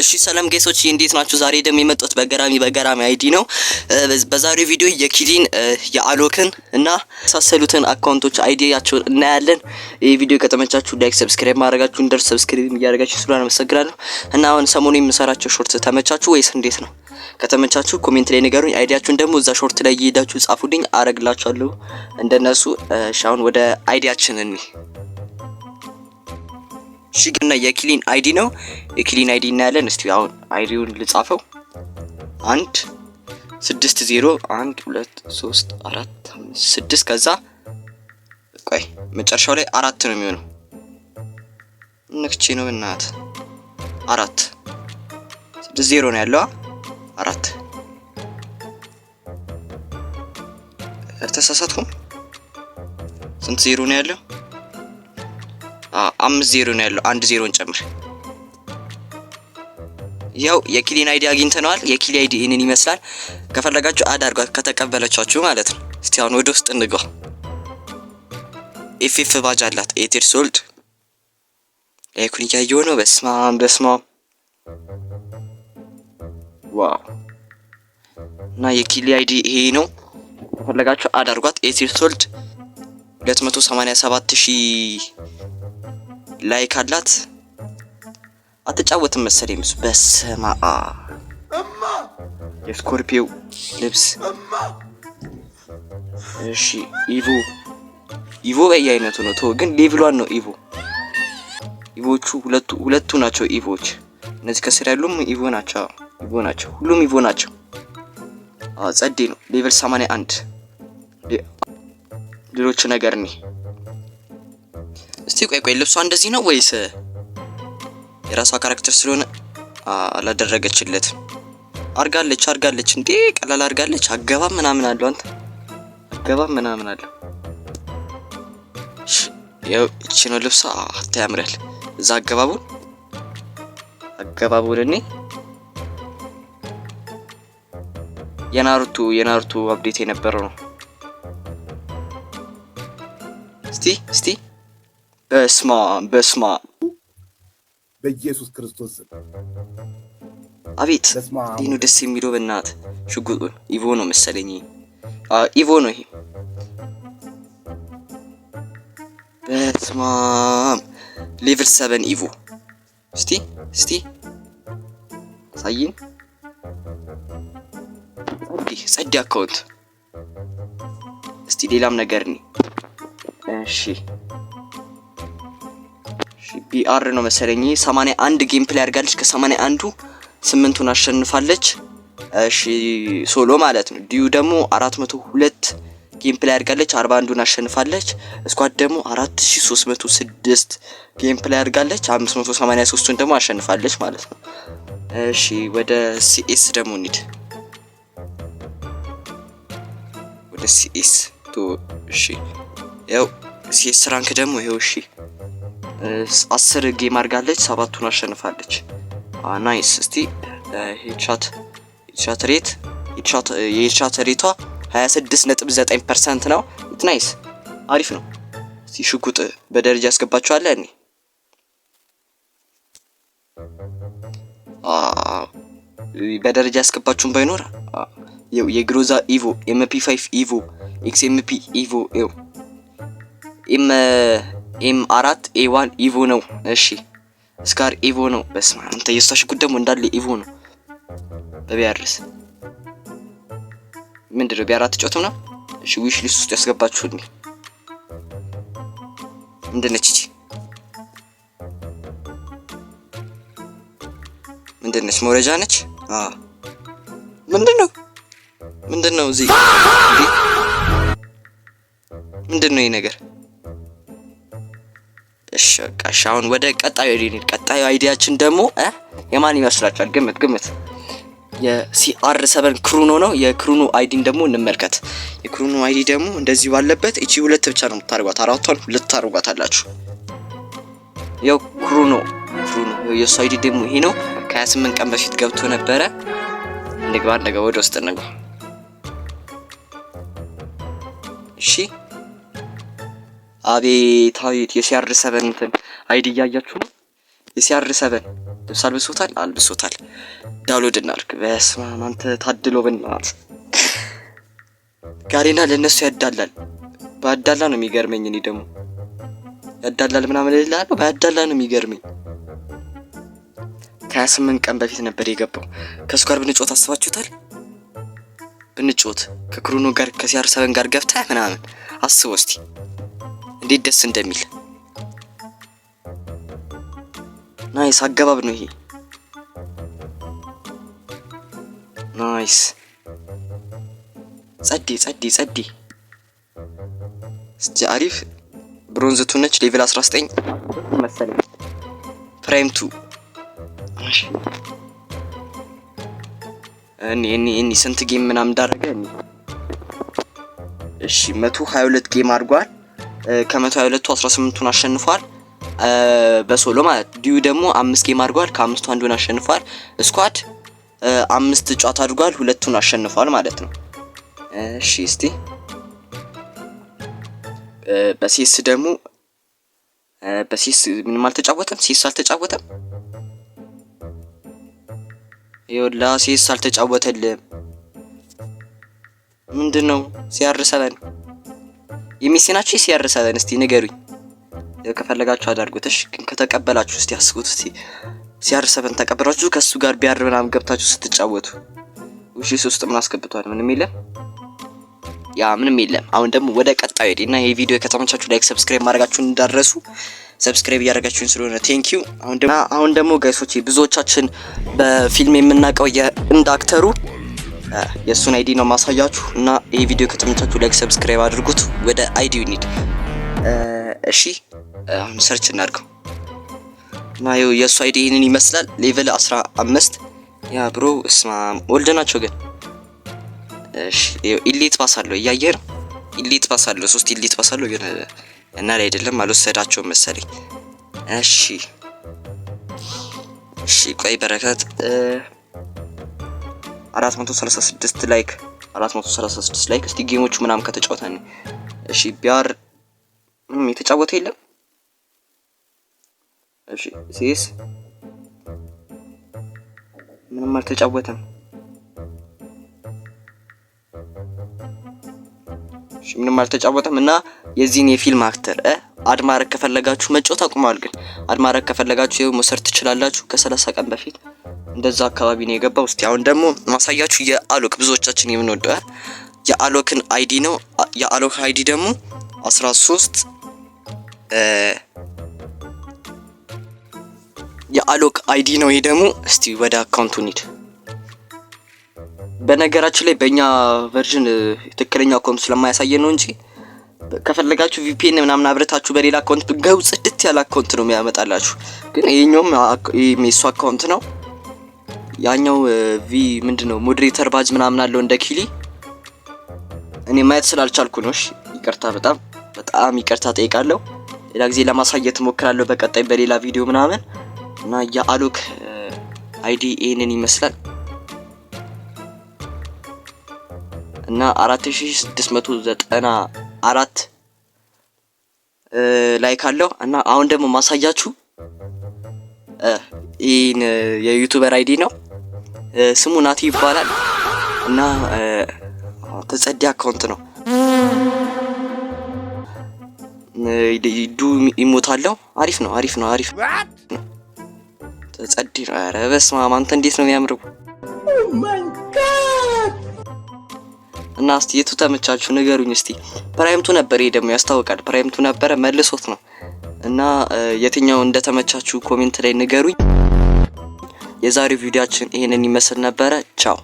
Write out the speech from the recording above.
እሺ ሰላም ጋይሶች እንዴት ናችሁ? ዛሬ ደግሞ የመጣሁት በገራሚ አይዲ ነው። በዛሬው ቪዲዮ የኪሊን የአሎክን እና ሳሰሉትን አካውንቶች አይዲያቸውን እናያለን። ይሄ ቪዲዮ ከተመቻችሁ ላይክ፣ ሰብስክራይብ ማድረጋችሁን እንደርስ ሰብስክራይብ እያደረጋችሁ ስለሆነ አመሰግናለሁ። እና አሁን ሰሞኑን የምሰራቸው ሾርት ተመቻችሁ ወይስ እንዴት ነው? ከተመቻችሁ ኮሜንት ላይ ንገሩኝ። አይዲያችሁን ደግሞ እዛ ሾርት ላይ እየሄዳችሁ ጻፉልኝ፣ አረግላችኋለሁ እንደነሱ። አሁን ወደ አይዲያችን እንይ። ሽግና የኪሊን አይዲ ነው። የኪሊን አይዲ እናያለን። እስቲ አሁን አይዲውን ልጻፈው 1 6 0 1 2 3 4 5 6 ከዛ ቆይ መጨረሻው ላይ 4 ነው የሚሆነው። ነክቼ ነው እናት 4 6 0 ነው ያለው 4 ተሳሳትኩም። ስንት 0 ነው ያለው? 5 0 ነው ያለው። 1 0ን ጨምር። ያው የኪሊን አይዲ አግኝተናል። የኪሊ አይዲ እኔን ይመስላል። ከፈለጋችሁ አዳርጓት ከተቀበለቻችሁ ማለት ነው። እስቲ አሁን ወደ ውስጥ እንግባ። ኤፍኤፍ ባጅ አላት። ኤቴር ሶልድ ላይኩን እያየሁ ነው። በስማ ዋው። እና የኪሊ አይዲ ይሄ ነው። ከፈለጋችሁ አዳርጓት። ኤቴር ሶልድ 287000 ላይክ አላት። አትጫወትም መሰለኝ ምስ በስማአ የስኮርፒዮ ልብስ። እሺ ኢቮ በየአይነቱ ነው። ቶ ግን ሌቭሏን ነው ኢቮቹ ሁለቱ ናቸው ኢቮች። እነዚህ ከስር ያሉም ኢቮ ናቸው። ሁሉም ኢቮ ናቸው። ጸዴ ነው። ሌቭል 81 ሌሎች ነገር ነው። እስቲ ቆይ ልብሷ እንደዚህ ነው ወይስ የራሷ ካራክተር ስለሆነ አላደረገችለት? አርጋለች እንዴ? ቀላል አርጋለች። አገባብ ምናምን አለው። አንተ አገባብ ምናምን አለው። ያው እቺ ነው ልብሷ። ታያምራል። እዛ አገባቡን እኔ የናሩቶ አፕዴት የነበረው ነው። እስቲ በስማ በኢየሱስ ክርስቶስ አቤት ዲኑ ደስ የሚለው በእናት ሽጉጡን ኢቮ ነው መሰለኝ። ኢቮ ነው ይሄ። በስማ ሌቭል 7 ኢቮ። እስቲ ሳይን ጸዲ አካውንት። እስቲ ሌላም ነገር ነው። እሺ ቢአር ነው መሰለኝ። 81 ጌም ፕሌይ አድርጋለች። ከ81ዱ 8ቱን አሸንፋለች። እሺ ሶሎ ማለት ነው። ዲዩ ደግሞ 402 ጌም ፕሌይ አድርጋለች። 41ዱን አሸንፋለች። ስኳድ ደግሞ 4306 ጌም ፕሌይ አድርጋለች። 583ቱን ደግሞ አሸንፋለች ማለት ነው። እሺ ወደ ሲኤስ ደግሞ እንሂድ። ወደ ሲኤስ እሺ ያው ሲኤስ ራንክ ደግሞ ይሄው። እሺ 10 ጌም አድርጋለች። 7ቱን አሸንፋለች። ናይስ። እስቲ ሄድሻት ሬቷ 26.9% ነው። ናይስ አሪፍ ነው። እስቲ ሽጉጥ በደረጃ ያስገባችኋል። እኔ በደረጃ ያስገባችሁን ባይኖር የግሮዛ ኢቮ MP5 ኢቮ XMP ኢቮ M4 A1 ኢቮ ነው። እሺ ስካር ኢቮ ነው። በስመ አብ አንተ የሷሽ ጉድ ደግሞ እንዳለ ኢቮ ነው። በቢያርስ ምንድነው ቢያራት ጮትም ነው። እሺ ዊሽ ሊስት ውስጥ ያስገባችሁኝ ምንድነች እቺ? ምንድነች? መውረጃ ነች። ምንድነው እዚህ? ምንድነው ይሄ ነገር? እሺ አሁን ወደ ቀጣዩ አይዲያችን ደግሞ የማን ይመስላችኋል? ግምት። የCR7 ክሩኖ ነው። የክሩኖ አይዲን ደግሞ እንመልከት። የክሩኖ አይዲ ደግሞ እንደዚህ ባለበት እቺ ሁለት ብቻ ነው የምታርጓት። አራቷን ሁለት ታርጓታላችሁ። ያው ክሩኖ የሱ አይዲ ደግሞ ይሄ ነው። ከ28 ቀን በፊት ገብቶ ነበረ። እንግባ ወደ ውስጥ እንግባ። እሺ አቤት የCR7 እንትን አይዲ እያያችሁ ነው። የCR7 ልብስ አልብሶታል አልብሶታል። ዳውንሎድ እናድርግ። በስመ አብ አንተ ታድሎ በእናት ጋሪና ለነሱ ያዳላል። ባዳላ ነው የሚገርመኝ። እኔ ደግሞ ያዳላል ምናምን እላለሁ፣ ባዳላ ነው የሚገርመኝ። ከ28 ቀን በፊት ነበር የገባው። ከሱ ጋር ብንጮት አስባችሁታል? ብንጮት ከክሩኖ ጋር ከሲአር7 ጋር ገብተህ ምናምን አስበው እስቲ እንዴት ደስ እንደሚል። ናይስ አገባብ ነው ይሄ። ናይስ ጸዲ እስቲ አሪፍ ብሮንዝ ቱ ነች። ሌቭል 19 መሰለኝ። ፕራይም 2 እኔ ስንት ጌም ምናምን እንዳደረገ እሺ 122 ጌም አድርጓል። ከ122ቱ 18ቱን አሸንፏል በሶሎ ማለት። ዲዩ ደግሞ 5 ጌም አድርጓል። ከ5ቱ አንዱን አሸንፏል። ስኳድ 5 ጨዋታ አድርጓል። 2ቱን አሸንፏል ማለት ነው። እሺ እስቲ በሲስ ደግሞ በሲስ ምንም አልተጫወተም። ሲስ አልተጫወተም። ይኸውላ ሲስ አልተጫወተልም። ምንድነው ሲአር7 የሚሴናችሁ ሲአር7 እስቲ ንገሩኝ። ከፈለጋችሁ አዳርጉት። እሺ ግን ከተቀበላችሁ እስቲ አስቡት። እስቲ ሲአር7 ተቀበላችሁ ከሱ ጋር ቢያር ምናምን ገብታችሁ ስትጫወቱ ውሺ ውስጥ ምን አስገብቷል? ምንም የለም። ያ ምንም የለም። አሁን ደግሞ ወደ ቀጣዩ ሄድና ይሄ ቪዲዮ ከተመቻችሁ ላይክ ሰብስክራይብ ማድረጋችሁን እንዳትረሱ። ሰብስክራይብ ያደረጋችሁኝ ስለሆነ ቴንኪዩ። አሁን ደግሞ ጋይሶቼ ብዙዎቻችን በፊልም የምናውቀው እንደ አክተሩ የሱን አይዲ ነው ማሳያችሁ እና ይሄ ቪዲዮ ከተመቻችሁ ላይክ ሰብስክራይብ አድርጉት። ወደ አይዲው እንሂድ። እሺ አሁን ሰርች እናድርገው እና የሱ አይዲ ይሄንን ይመስላል። ሌቭል 15 ያ ብሮ እስማ ወልድ ናቸው ግን እሺ ኢሊት ፓስ አለው እያየር ኢሊት ፓስ አለው 3 ኢሊት ፓስ አለው ግን እና ላይ አይደለም አልወሰዳቸውም መሰለኝ። እሺ ቆይ በረከት 436 ላይክ 436 ላይክ። እስቲ ጌሞቹ ምናምን ከተጫወተን እሺ ቢያር ምንም የተጫወተ የለም። እሺ ሲስ ምንም አልተጫወተም። ምንም አልተጫወተም እና የዚህን የፊልም አክተር አድማረግ ከፈለጋችሁ መጫወት አቁሟል። ግን አድማረግ ከፈለጋችሁ ይሄው መሰርት ትችላላችሁ። ከ30 ቀን በፊት እንደዛ አካባቢ ነው የገባው። እስቲ አሁን ደግሞ ማሳያችሁ የአሎክ ብዙዎቻችን የምንወደው የአሎክን አይዲ ነው። የአሎክ አይዲ ደግሞ 13 የአሎክ አይዲ ነው። ይሄ ደግሞ እስቲ ወደ አካውንቱ እንሂድ። በነገራችን ላይ በእኛ ቨርዥን ትክክለኛ አካውንት ስለማያሳየን ነው እንጂ ከፈለጋችሁ VPN ምናምን አብረታችሁ በሌላ አካውንት ብትገቡ ጽድት ያለ አካውንት ነው የሚያመጣላችሁ። ግን ይሄኛውም የሱ አካውንት ነው። ያኛው ምንድነው ሞዴሬተር ባጅ ምናምን አለው እንደ ኪሊ። እኔ ማየት ስላልቻልኩ ነው። እሺ ይቅርታ፣ በጣም ይቅርታ ጠይቃለሁ። ሌላ ጊዜ ለማሳየት እሞክራለሁ በቀጣይ በሌላ ቪዲዮ ምናምን እና የአሎክ አይዲ ይሄንን ይመስላል እና 4694 ላይክ አለው እና አሁን ደግሞ ማሳያችሁ ይሄን የዩቲዩበር አይዲ ነው። ስሙ ናቲ ይባላል እና ተጸዲ አካውንት ነው። ዱ ይሞታለው። አሪፍ ነው። ተጸዲ ነው። ኧረ በስመ አብ አንተ እንዴት ነው የሚያምረው! እና እስቲ የቱ ተመቻችሁ ንገሩኝ እስቲ። ፕራይም 2 ነበር፣ ይሄ ደግሞ ያስታውቃል። ፕራይም 2 ነበር መልሶት ነው እና የትኛው እንደተመቻችሁ ኮሜንት ላይ ንገሩኝ። የዛሬው ቪዲዮአችን ይሄንን ይመስል ነበረ። ቻው።